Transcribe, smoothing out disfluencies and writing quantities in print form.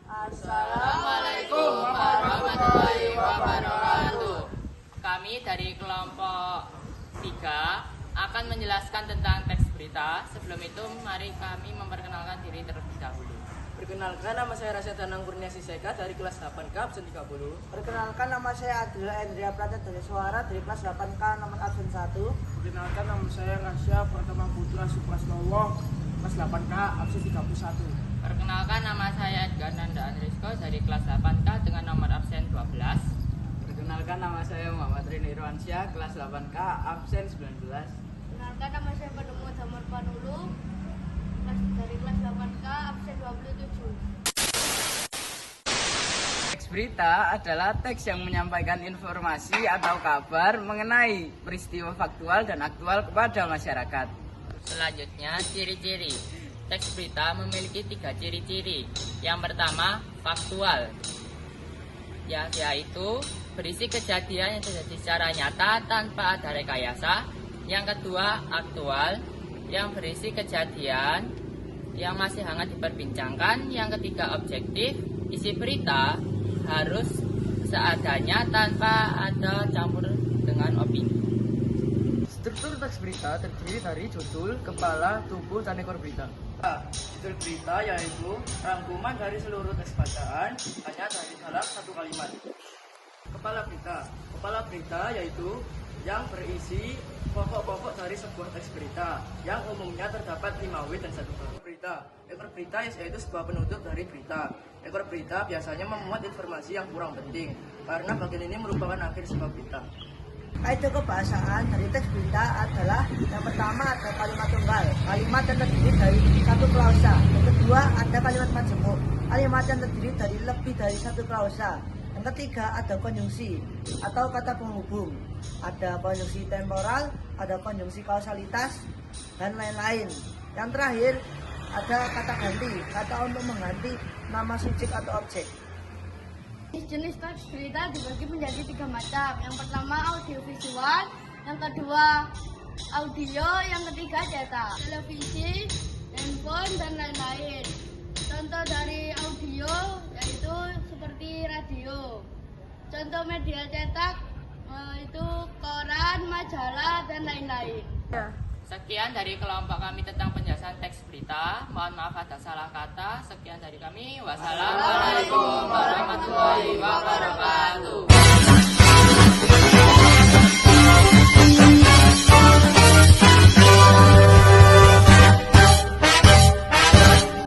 Assalamualaikum warahmatullahi wabarakatuh. Kami dari kelompok 3 akan menjelaskan tentang teks berita. Sebelum itu, mari kami memperkenalkan diri terlebih dahulu. Perkenalkan, nama saya Rasya Danang Kurniasi Seka dari kelas 8K absen 30. Perkenalkan, nama saya Adila Endria Prata dari Suara dari kelas 8K nomor absen 1. Perkenalkan, nama saya Rasya Pratama Putra Suprasnowo kelas 8K absen 31. Perkenalkan, nama saya Edgar Nanda Andrisko dari kelas 8K dengan nomor absen 12. Perkenalkan, nama saya Muhammad Rini Irwansyah kelas 8K absen 19. Perkenalkan, nama saya Pademo Damar Panulu dari kelas 8K absen 27. Teks berita adalah teks yang menyampaikan informasi atau kabar mengenai peristiwa faktual dan aktual kepada masyarakat. Selanjutnya, ciri-ciri. Teks berita memiliki 3 ciri-ciri. Yang pertama, faktual, yaitu berisi kejadian yang terjadi secara nyata tanpa ada rekayasa. Yang kedua, aktual, yang berisi kejadian yang masih hangat diperbincangkan. Yang ketiga, objektif, isi berita harus seadanya tanpa ada campur dengan opini. Struktur teks berita terdiri dari judul, kepala, tubuh, dan ekor berita. Judul berita yaitu rangkuman dari seluruh teks bacaan hanya dari dalam satu kalimat. Kepala berita yaitu yang berisi pokok-pokok dari sebuah teks berita yang umumnya terdapat 5W dan 1 berita. Ekor berita yaitu sebuah penutup dari berita. Ekor berita biasanya memuat informasi yang kurang penting karena bagian ini merupakan akhir sebuah berita. Kaidah kebahasaan dari teks berita adalah yang pertama ada kalimat tunggal, kalimat yang terdiri dari satu klausa. Yang kedua ada kalimat majemuk, kalimat yang terdiri dari lebih dari satu klausa. Yang ketiga ada konjungsi atau kata penghubung, ada konjungsi temporal, ada konjungsi kausalitas, dan lain-lain. Yang terakhir ada kata ganti, kata untuk mengganti nama subjek atau objek. Jenis teks berita dibagi menjadi 3 macam. Yang pertama audiovisual, yang kedua audio, yang ketiga cetak, televisi, handphone, dan lain-lain. Contoh dari audio yaitu seperti radio. Contoh media cetak itu koran, majalah, dan lain-lain. Sekian dari kelompok kami tentang penjelasan teks berita. Mohon maaf atas salah kata. Sekian dari kami. Wassalamualaikum.